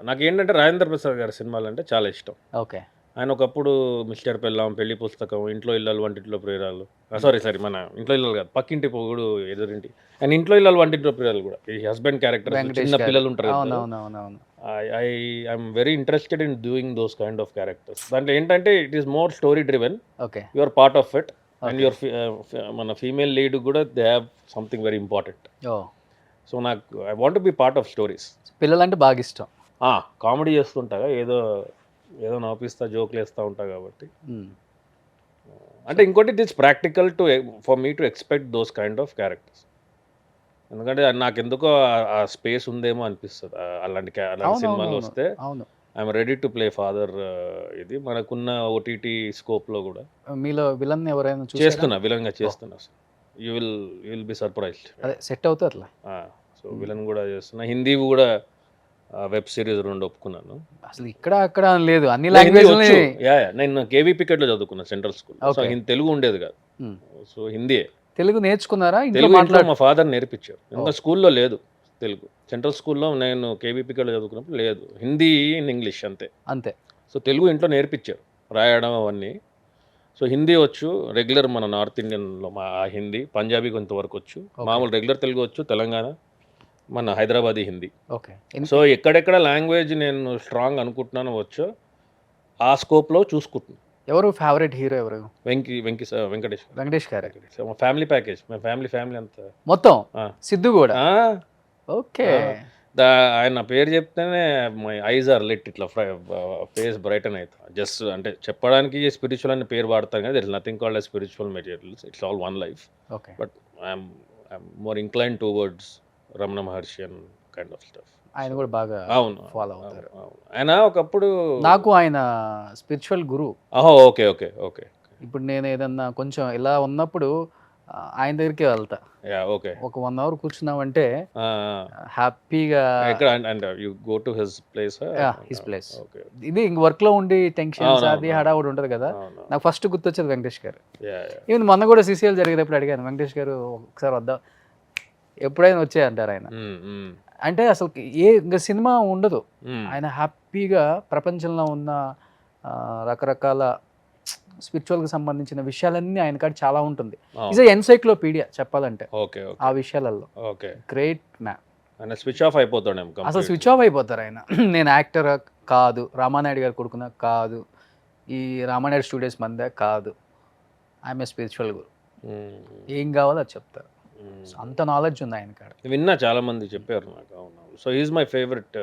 నాకేంటంటే రాజేంద్ర ప్రసాద్ గారి సినిమాలు అంటే చాలా ఇష్టం. ఓకే, ఆయన ఒకప్పుడు మిస్టర్ పెళ్ళాం, పెళ్లి పుస్తకం, ఇంట్లో ఇల్లాలు వంటింట్లో ప్రియురాలు, సారీ మన ఇంట్లో ఇల్లాలు కాదు, పక్కింటి పొగుడు ఎదురింటి, అండ్ ఇంట్లో ఇల్లాలు వంటింట్లో ప్రియురాలు కూడా ఈ హస్బెండ్ క్యారెక్టర్. చిన్న పిల్లలు ఉంటారు కదా, I'm very interested in doing those kind of characters. దాంట్లో ఏంటంటే it is more story driven. Okay, you are part of it, and your మన ఫీమేల్ లీడ్ కూడా they have something very important. So నాకు I want to be part of stories. పిల్లలంటే బాగా ఇష్టం. Comedy చేస్తుంటా, ఏదో నవ్విస్తా, జోకులు వేస్తూ ఉంటా కాబట్టి. అంటే ఇంకోటి, it is practical for me to expect those kind of characters. ఎందుకంటే నాకు ఎందుకో ఆ స్పేస్ ఉందేమో అనిపిస్తుంది అలాంటి సినిమాలు వస్తే. I'm ready to play father. ఇది మనకున్న ఓటీటీ స్కోప్లో కూడా మీలో విలన్ ఎవరైనా చేస్తున్నా, విలన్గా చేస్తున్నా. You will be surprised. అదే సెట్ అవుతుంది అట్లా. సో విలన్ కూడా చేస్తున్నా. హిందీ కూడా వెబ్ సిరీస్ 2 ఒప్పుకున్నాను. అసలు ఇక్కడ అక్కడ లేదు, అన్ని లాంగ్వేజ్. నేను కేవీపీకేట్లో చదువుకున్నా, సెంట్రల్ స్కూల్. సో తెలుగు ఉండేది కాదు, సో హిందీ. తెలుగు నేర్చుకున్నారా? తెలుగు మా ఫాదర్ నేర్పించారు. ఇంకా స్కూల్లో లేదు తెలుగు. సెంట్రల్ స్కూల్లో నేను కేవీపీకేలో చదువుకున్నప్పుడు లేదు, హిందీ ఇంగ్లీష్ అంతే. సో తెలుగు ఇంట్లో నేర్పించారు, రాయడం అవన్నీ. సో హిందీ వచ్చు రెగ్యులర్, మన నార్త్ ఇండియన్లో హిందీ, పంజాబీ కొంతవరకు వచ్చు, మామూలు రెగ్యులర్ తెలుగు వచ్చు, తెలంగాణ, మన హైదరాబాదీ హిందీ. ఓకే. సో ఎక్కడెక్కడ లాంగ్వేజ్ నేను స్ట్రాంగ్ అనుకుంటున్నాను వచ్చో ఆ స్కోప్లో చూసుకుంటున్నాను. ఎవరు ఫేవరెట్ హీరో? ఎవరు? వెంకటేష్ క్యారెక్టర్. మా ఫ్యామిలీ ప్యాకేజ్, మా ఫ్యామిలీ అంతా మొత్తం. సిద్ధు కూడా. ఓకే. ఆయన పేరు చెప్తేనే మై ఐజ్ ఆర్ లిట్ ఇట్లా ఫేస్ బ్రైటన్ అవుతుంది. జస్ట్ అంటే చెప్పడానికి స్పిరిచువల్ అని పేరు వాడతాం కదా, it's nothing called spiritual materials, it's all one life. Okay. But I'm more inclined towards Ramana Maharshi and kind of stuff. ఆయన కూడా బాగా అవును, ఫాలో అవుతారు. అవును. ఆయన ఒకప్పుడు నాకు ఆయన స్పిరిచువల్ గురువు. Okay okay okay. ఇప్పుడు నేను ఏదన్నా కొంచెం ఇలా ఉన్నప్పుడు ఆయన దగ్గరికి వెళ్తా. Yeah okay. ఒక 1 అవర్ కూర్చున్నామంటే హ్యాపీగా. ఎక్కడ and you go to his place? His place. Okay. ఇది ఇంక వర్క్ లో ఉండి టెన్షన్స్ అవును, అది అవును. హడావుడి ఉంటది కదా, అవును. నాకు ఫస్ట్ గుర్తొచ్చేది వెంకటేష్ గారు. Yeah yeah. ఈవెన్ మొన్న కూడా సిసిఎల్ జరిగేటప్పుడు అడిగాను, వెంకటేష్ గారు ఒకసారి వద్దాం, ఎప్పుడైనా వచ్చాయంటారు ఆయన. అంటే అసలు ఇంకా సినిమా ఉండదు, ఆయన హ్యాపీగా ప్రపంచంలో ఉన్న రకరకాల స్పిరిచువల్కి సంబంధించిన విషయాలన్నీ ఆయన కాడ చాలా ఉంటుంది. ఈజ్ ఎన్సైక్లోపీడియా చెప్పాలంటే ఓకే ఆ విషయాలలో. ఓకే. Great man. ఆయన స్విచ్ ఆఫ్ అయిపోతాడు అసలు స్విచ్ ఆఫ్ అయిపోతారు ఆయన. నేను యాక్టర్ కాదు, రామానాయుడు గారు కొడుకున్నా కాదు, ఈ రామానాయుడు స్టూడియోస్ మందే కాదు, ఆమె స్పిరిచువల్ గురు, ఏం కావాలో అది చెప్తారు. అంత నాలెడ్జ్ ఉంది ఆయన కాడ. విన్నా, చాలా మంది చెప్పారు నాకు. అవును. So is my favourite.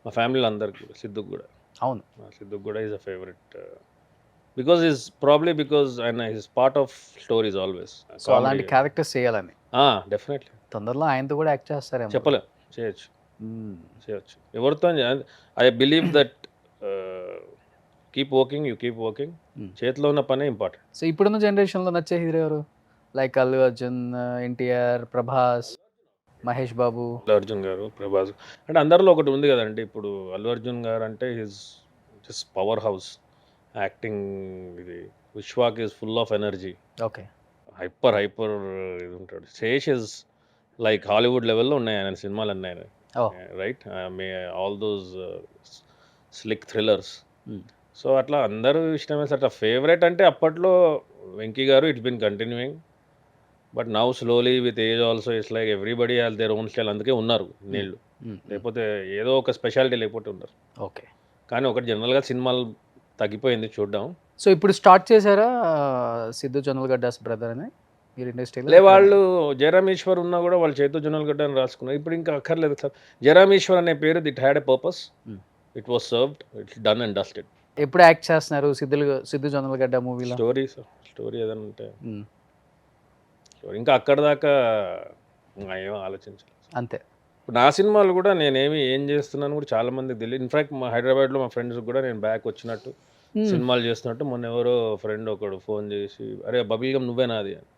మా ఫ్యామిలీలో అందరికి కూడా, సిద్ధుకు కూడా. అవును, సిద్ధుకు కూడా is a favourite because because ఆయన is part of stories always. So అలాంటి క్యారెక్టర్స్ చేయాలని డెఫినెట్లీ. తొందరలో ఆయనతో కూడా యాక్ట్ చేస్తారేమో. చెప్పలేం, చేయొచ్చు. ఎవరితో I believe that keep working, you keep working. చేతిలో ఉన్న పనే ఇంపార్టెంట్. సో ఇప్పుడున్న జనరేషన్లో నచ్చే హీరో ఎవరు? లైక్ అల్లు అర్జున్, ఎన్టీఆర్, ప్రభాస్, మహేష్ బాబు. అల్లు అర్జున్ గారు, ప్రభాస్ అంటే అందరిలో ఒకటి ఉంది కదండి. ఇప్పుడు అల్లు అర్జున్ గారు అంటే his just power house acting. ఇది Vishwak is full of energy. Okay. Hyper ఇది ఉంటాడు. శేష్ ఇస్ లైక్ హాలీవుడ్ లెవెల్లో ఉన్నాయి ఆయన సినిమాలు అన్నీ. Right, all those slick thrillers. So అట్లా అందరూ ఇష్టమే. అట్లా ఫేవరెట్ అంటే అప్పట్లో వెంకీ గారు, it's been continuing. But now slowly with age also it's like everybody has their own style. అందుకే ఉన్నారు నీళ్ళు, లేకపోతే ఏదో ఒక స్పెషాలిటీ లేకపోతే ఉన్నారు. ఓకే. కానీ ఒకటి జనరల్గా సినిమాలు తగ్గిపోయింది చూడడం. సో ఇప్పుడు స్టార్ట్ చేశారా సిద్ధు జొన్నలగడ్డాస్ బ్రదర్ అని మీరు ఇండస్ట్రీలో? లే, వాళ్ళు జయరామ్ ఈశ్వర్ ఉన్నా కూడా వాళ్ళు చేతు జొన్నలగడ్డ అని రాసుకున్నారు. ఇప్పుడు ఇంకా అక్కర్లేదు సార్. జయరామ్ ఈశ్వర్ అనే పేరు, it had a purpose, it was served, it's done and dusted. ఎప్పుడు యాక్ట్ చేస్తున్నారు సిద్ధు జొన్నలగడ్డ మూవీలో? స్టోరీ ఏదైనా ఉంటే ఇంకా అక్కడ దాకా ఏమో ఆలోచించాలి అంతే. ఇప్పుడు నా సినిమాలు కూడా నేనేమి ఏం చేస్తున్నాను కూడా చాలా మందికి తెలియదు. ఇన్ఫాక్ట్ మా హైదరాబాద్లో మా ఫ్రెండ్స్ కూడా నేను బ్యాక్ వచ్చినట్టు సినిమాలు చేస్తున్నట్టు మొన్న ఎవరో ఫ్రెండ్ ఒకడు ఫోన్ చేసి, అరే బబుల్గమ్ నువ్వేనా అది అని.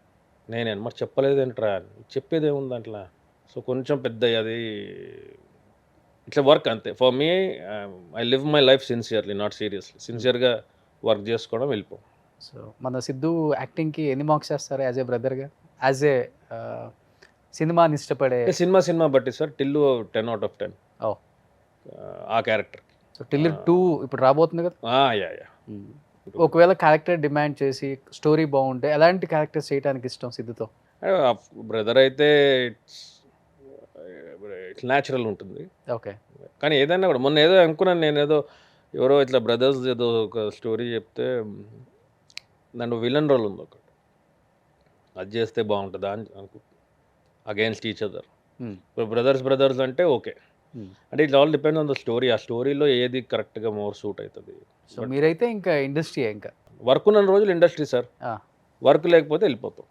నేనే మరి చెప్పలేదు ఏంట్రా అని. చెప్పేది ఏముంది అట్లా. సో కొంచెం పెద్ద అది ఇట్లా వర్క్ అంతే. For me I live my life sincerely, not seriously. సిన్సియర్గా వర్క్ చేసుకోవడం, వెళ్ళిపో. సో మన సిద్ధు యాక్టింగ్కి ఎన్ని మార్క్స్ చేస్తారు యాజ్ ఏ బ్రదర్గా, యాజ్ ఏ సినిమాని ఇష్టపడే? సినిమా బట్టి సార్, టిల్లు 10 out of 10 ఆ క్యారెక్టర్. సో టిల్లు 2 ఇప్పుడు రాబోతుంది కదా. యా. ఒకవేళ క్యారెక్టర్ డిమాండ్ చేసి స్టోరీ బాగుంటే ఎలాంటి క్యారెక్టర్స్ చేయడానికి ఇష్టం సిద్ధుతో? బ్రదర్ అయితే ఇట్స్ న్యాచురల్ ఉంటుంది. ఓకే. కానీ ఏదైనా కూడా మొన్న ఏదో అనుకున్నాను నేను, ఏదో ఎవరో ఇట్లా బ్రదర్స్ ఏదో ఒక స్టోరీ చెప్తే దాంట్లో విలన్ రోల్ ఉంది ఒకటి, అది చేస్తే బాగుంటుందా అని అనుకుంటున్నాను. Against each other. ఇప్పుడు బ్రదర్స్ అంటే ఓకే. అంటే it all depend on the story. ఆ స్టోరీలో ఏది కరెక్ట్గా మోర్ సూట్ అవుతుంది. సో మీరైతే ఇంకా ఇండస్ట్రీ, ఇంకా వర్క్ ఉన్న రోజులు ఇండస్ట్రీ సార్, వర్క్ లేకపోతే వెళ్ళిపోతాం.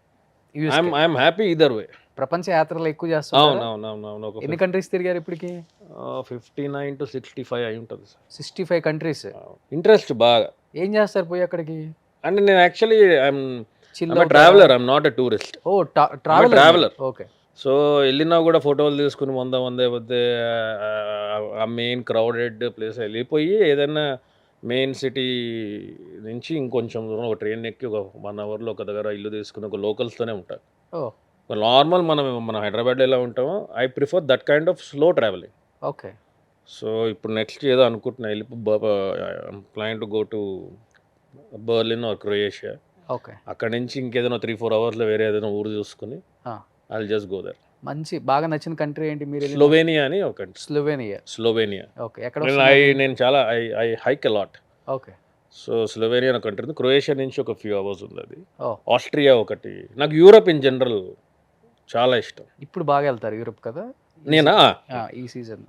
ఐఎమ్ హ్యాపీ ఈదర్ వే. ప్రపంచ యాత్రలు ఎక్కువ చేస్తాం. అవును. ఎన్ని కంట్రీస్ తిరిగారు ఇప్పటికి? 59 to 65 అయి ఉంటుంది సార్. 65 కంట్రీస్. ఇంట్రెస్ట్ బాగా. ఏం చేస్తారు పోయి అక్కడికి? అంటే నేను actually I'm traveller, I'm not a tourist. Oh traveller. Okay. So వెళ్ళినా కూడా ఫోటోలు తీసుకుని వందే పోతే ఆ మెయిన్ క్రౌడెడ్ ప్లేస్ వెళ్ళిపోయి ఏదైనా మెయిన్ సిటీ నుంచి ఇంకొంచెం దూరం ఒక ట్రైన్ ఎక్కి ఒక 1 hourలో ఒక దగ్గర ఇల్లు తీసుకుని ఒక లోకల్స్తోనే ఉంటాను. నార్మల్ మనం హైదరాబాద్లో ఎలా ఉంటామో, I prefer that kind of slow travelling. Okay. So ఇప్పుడు నెక్స్ట్ ఏదో అనుకుంటున్నా, plan to go to Berlin or Croatia. Okay. అక్కడ నుంచి ఇంకేదైనా 3-4 hours వేరే ఏదైనా ఊరు చూసుకుని I will just go there. మంచి బాగా నచ్చిన కంట్రీ ఏంటి మీరు? స్లోవేనియా అని ఒక కంట్రీ. స్లోవేనియా. ఓకే. ఎక్కడ? నేను చాలా I hike a lot. Okay. So Slovenia అనే కంట్రీ ఉంది. క్రొయేషియా నుంచి ఒక few hours ఉంది అది. ఆస్ట్రియా ఒకటి. నాకు యూరప్ ఇన్ జనరల్ చాలా ఇష్టం. ఇప్పుడు బాగా వెళ్తారు యూరప్ కదా నేనా? ఈ సీజన్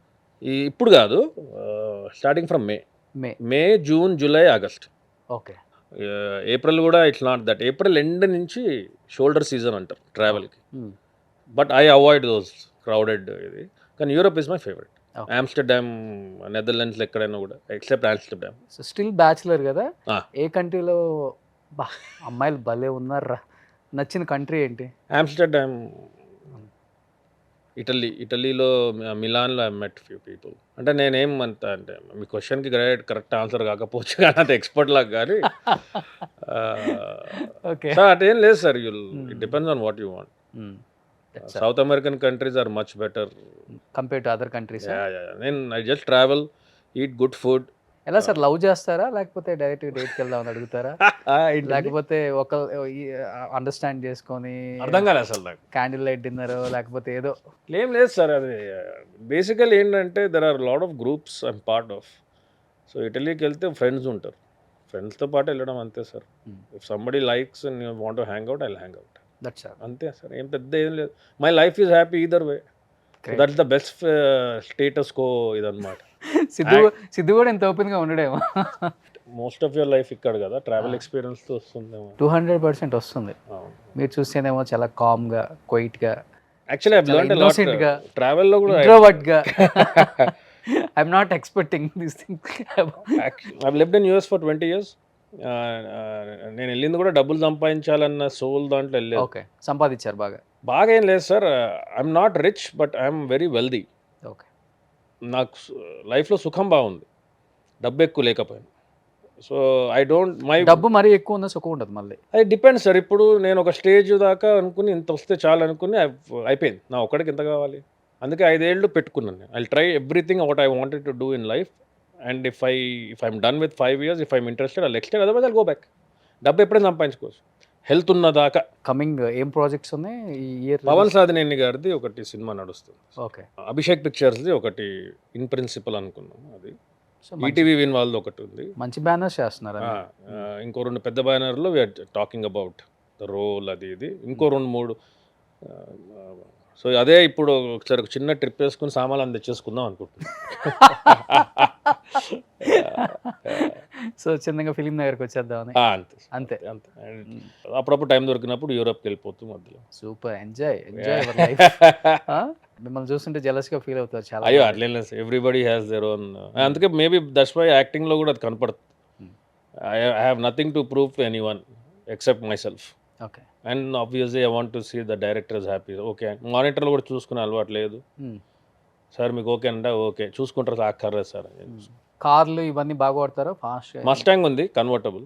ఇప్పుడు కాదు, starting from May, June, July, August. Okay. April కూడా it's not that. April end నుంచి షోల్డర్ సీజన్ అంటారు ట్రావెల్కి. But I avoid those crowded ఇది. కానీ Europe is my favourite. Okay. Amsterdam, నెదర్లాండ్స్లో ఎక్కడైనా కూడా except Amsterdam. So still bachelor కదా? Ah. ఏ కంట్రీలో బా అమ్మాయిలు భలే ఉన్నారా? నచ్చిన కంట్రీ ఏంటి? ఆమ్స్టర్డామ్, ఇటలీలో మిలాన్లో ఐ మెట్ ఫ్యూ పీపుల్. అంటే నేనేం అంత అంటే మీ క్వశ్చన్కి కరెక్ట్ ఆన్సర్ కాకపోవచ్చు కానీ అంత ఎక్స్పర్ట్ లాగా కానీ ఓకే. సార్ అటేం లేదు sir. It depends on what you want. That's South American countries are much better. Compare to other countries. నేను I just travel, eat good food. ఎలా సార్, లవ్ చేస్తారా లేకపోతే డైరెక్ట్ డేట్కి వెళ్దాం అని అడుగుతారా? లేకపోతే ఒక అండర్స్టాండ్ చేసుకొని అర్థం కాలేదు అసలు నాకు. క్యాండిల్ లైట్ డిన్నర్ లేకపోతే ఏదో? ఏం లేదు సార్, అది బేసికల్ ఏంటంటే there are lot of groups I'm part of. So ఇటలీకి వెళ్తే ఫ్రెండ్స్ ఉంటారు, ఫ్రెండ్స్తో పాటు వెళ్ళడం అంతే sir. If somebody likes and you want to hang out, I will hang out. That's all. అంతే సార్, ఏం పెద్ద ఏం లేదు. My life is happy either way. That's the best status quo ఇదన్నమాట. సిద్ధు కూడా ఎంత ఓపెన్గా ఉండడేమో. మోస్ట్ ఆఫ్ యువర్ లైఫ్ ఇక్కడ కదా, ట్రావెల్ ఎక్స్పీరియన్స్తో వస్తుందేమో. 200% వస్తుంది. మీరు చూస్తేనేమో చాలా కామ్గా, క్వైట్గా, actually I learned a lot innocent-గా, ట్రావెల్లో కూడా. ఇంట్రోవర్ట్గా. I'm not expecting this thing. I lived in US for 20 years. నేను వెళ్ళింది కూడా డబ్బులు సంపాదించాలన్న సోల్ దాంట్లో వెళ్ళలేదు. ఓకే, సంపాదించారు బాగా. బాగా ఏం లేదు sir, I'm not rich but I'm very wealthy. Okay. నాకు లైఫ్లో సుఖం బాగుంది, డబ్బు ఎక్కువ లేకపోయినా. సో ఐ డోంట్ మై డబ్బు మరీ ఎక్కువ ఉన్న సుఖం ఉండదు మళ్ళీ. అది డిపెండ్స్ సార్. ఇప్పుడు నేను ఒక స్టేజ్ దాకా అనుకుని ఇంత వస్తే చాలు అనుకుని అయిపోయింది, నా ఒక్కడికి ఎంత కావాలి. అందుకే 5 ఏళ్ళు పెట్టుకున్నాను. I try everything what I wanted to do in life. And if I'm done with 5 years, if I'm interested I'll extend, otherwise I'll go back. డబ్బు ఎప్పుడైనా సంపాదించుకోవచ్చు, హెల్త్ ఉన్నదాకా. కమింగ్ ఏం ప్రాజెక్ట్స్ ఉన్నాయి ఈ ఇయర్? పవన్ సాధినేని గారిది ఒకటి సినిమా నడుస్తుంది, ఓకే. అభిషేక్ పిక్చర్స్ది ఒకటి ఇన్ ప్రిన్సిపల్ అనుకున్నాం, అది సో ఈటీవీ విన్ వాళ్ళది ఒకటి ఉంది. మంచి బ్యానర్స్ చేస్తున్నారు. ఇంకో 2 పెద్ద బ్యానర్లో we're talking about the role, అది ఇది ఇంకో 2-3. సో అదే ఇప్పుడు ఒకసారి ఒక చిన్న ట్రిప్ వేసుకుని సామాన్లు అంది తెచ్చేసుకుందాం అనుకుంటున్నాను. సో చిన్నగా ఫిలిం దగ్గరకు వచ్చేద్దామని. అంతే అంతే. అంతే. అప్పుడప్పుడు టైం దొరికినప్పుడు యూరోప్కి వెళ్ళిపోతూ మధ్యలో. Super, enjoy your life. మిమ్మల్ని చూస్తుంటే జెలస్గా ఫీల్ అవుతారు చాలా. అయ్యో అట్లే లేదు, ఎవ్రీబడి హ్యాస్ దేర్ ఓన్. అందుకే మేబీ దట్స్ వై యాక్టింగ్లో కూడా అది కనపడుతుంది. I have nothing to prove to anyone except myself. Okay. And obviously I want to see the director is happy. Okay, మానిటర్లో కూడా చూసుకునే అలవాటు లేదు సార్. మీకు ఓకే అంటే ఓకే చూసుకుంటారు సార్, అక్కర్లేదు సార్. కార్లు ఇవన్నీ బాగా వాడతారా? ఫాస్ట్ మస్టాంగ్ ఉంది కన్వర్టబుల్,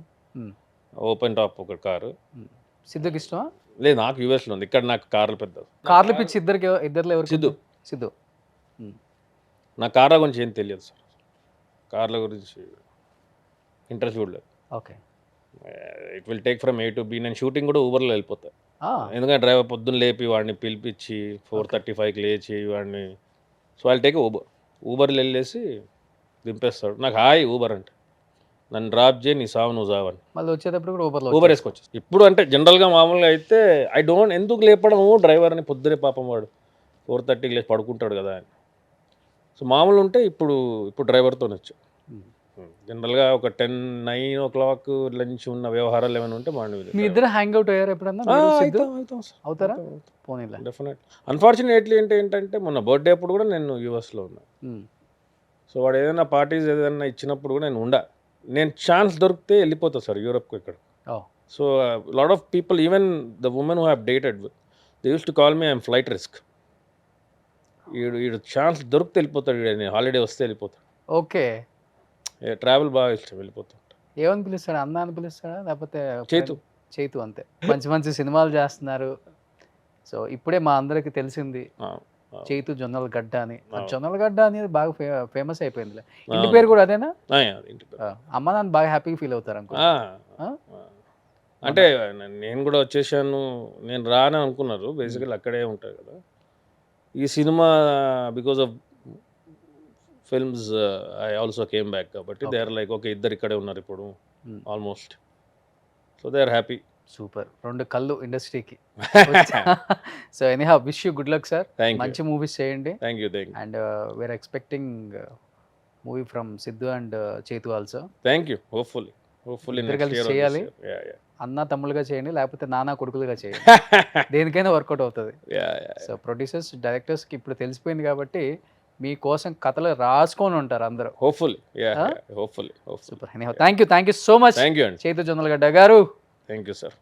ఓపెన్ టాప్ ఒక కారు. సిద్ధుకి ఇష్టమా? లేదు, నాకు యూఎస్లో ఉంది, ఇక్కడ నాకు కార్లు పెద్ద. కార్లు పిచ్చి ఇద్దరిలో ఎవరు? సిద్ధు. నా కార్ల గురించి ఏం తెలియదు సార్, కార్ల గురించి ఇంట్రెస్ట్ చూడలేదు. Okay. It will take from A to B. నేను షూటింగ్ కూడా ఊబర్లో వెళ్ళిపోతాను, ఎందుకంటే డ్రైవర్ పొద్దున్న లేపి వాడిని పిలిపించి 4:35కి లేచి వాడిని. సో ఐ టేక్ ఊబర్లో వెళ్ళేసి దింపేస్తాడు. నాకు హాయ్ ఊబర్ అంటే, నన్ను డ్రాప్ చేయి, నీ సావు నువ్వు సావని. మళ్ళీ వచ్చేటప్పుడు కూడా ఊబర్ వేసుకొచ్చి. ఇప్పుడు అంటే జనరల్గా మామూలుగా అయితే ఐ డోంట్, ఎందుకు లేపడము డ్రైవర్ని పొద్దునే, పాపం వాడు 4:30కి లేచి పడుకుంటాడు కదా అని. సో మామూలు ఉంటే ఇప్పుడు డ్రైవర్తో వచ్చా. జనరల్గా ఒక 9 o'clock లంచ్ ఉన్న వ్యవహారాలు ఏమైనా ఉంటే మీ ఇద్దరు హ్యాంగ్ అవుట్ అయ్యారు ఎప్పుడన్నా? అవుతారా? పోనీలా. డెఫినెట్. అన్ఫార్చునేట్లీ ఏంటంటే మొన్న బర్త్డే అప్పుడు కూడా నేను యూఎస్లో ఉన్నా. సో వాడు ఏదైనా పార్టీస్ ఏదైనా ఇచ్చినప్పుడు కూడా నేను ఛాన్స్ దొరికితే వెళ్ళిపోతా సార్ యూరోప్కి ఇక్కడ. So lot of people, even the women who have dated with, they use to call me I'm flight risk. ఈడు ఛాన్స్ దొరికితే వెళ్ళిపోతాడు, నేను హాలిడే వస్తే వెళ్ళిపోతాడు. ఓకే. ట్రావెల్ బాగా ఇష్టం, వెళ్ళిపోతాం. ఏమని పిలుస్తాడు? అన్న అని పిలుస్తాడా లేకపోతే చైతు? అంతే. మంచి సినిమాలు చేస్తున్నారు. సో ఇప్పుడే మా అందరికి తెలిసింది చైతు జొన్నల గడ్డ అని. జొన్నల గడ్డ అనేది బాగా ఫేమస్ అయిపోయింది. ఇంటి పేరు కూడా అదేనా? అమ్మ నాన్న బాగా హ్యాపీగా ఫీల్ అవుతారు అనుకో. అంటే నేను కూడా వచ్చేసాను, నేను రాను అనుకున్నారు. బేసికల్ అక్కడే ఉంటాయి కదా ఈ సినిమా. Because of films I also came back కాబట్టి దే ఆర్ లైక్ ఓకే, ఇద్దరు ఇక్కడే ఉన్నారు ఇప్పుడు almost. So they are happy. Super, 2 కళ్ళు ఇండస్ట్రీకి. So anyhow wish you good luck sir, thank you, మంచి మూవీస్ చేయండి. Thank you, thank you, and we're expecting movie from Siddhu and Chetu also. Thank you. Hopefully ఇద్దరు next కలిసి year చేయాలి. అన్న తమ్ముళ్ళుగా చేయండి, లేకపోతే నాన్న కొడుకులుగా చేయండి, దేనికైనా వర్కౌట్ అవుతుంది. సో ప్రొడ్యూసర్స్ డైరెక్టర్స్కి ఇప్పుడు తెలిసిపోయింది కాబట్టి మీకోసం కథలు రాసుకొని ఉంటారు అందరూ. Hopefully super, thank you so much thank you అండి, చేతు జొన్నలగడ్డ గారు. Thank you sir.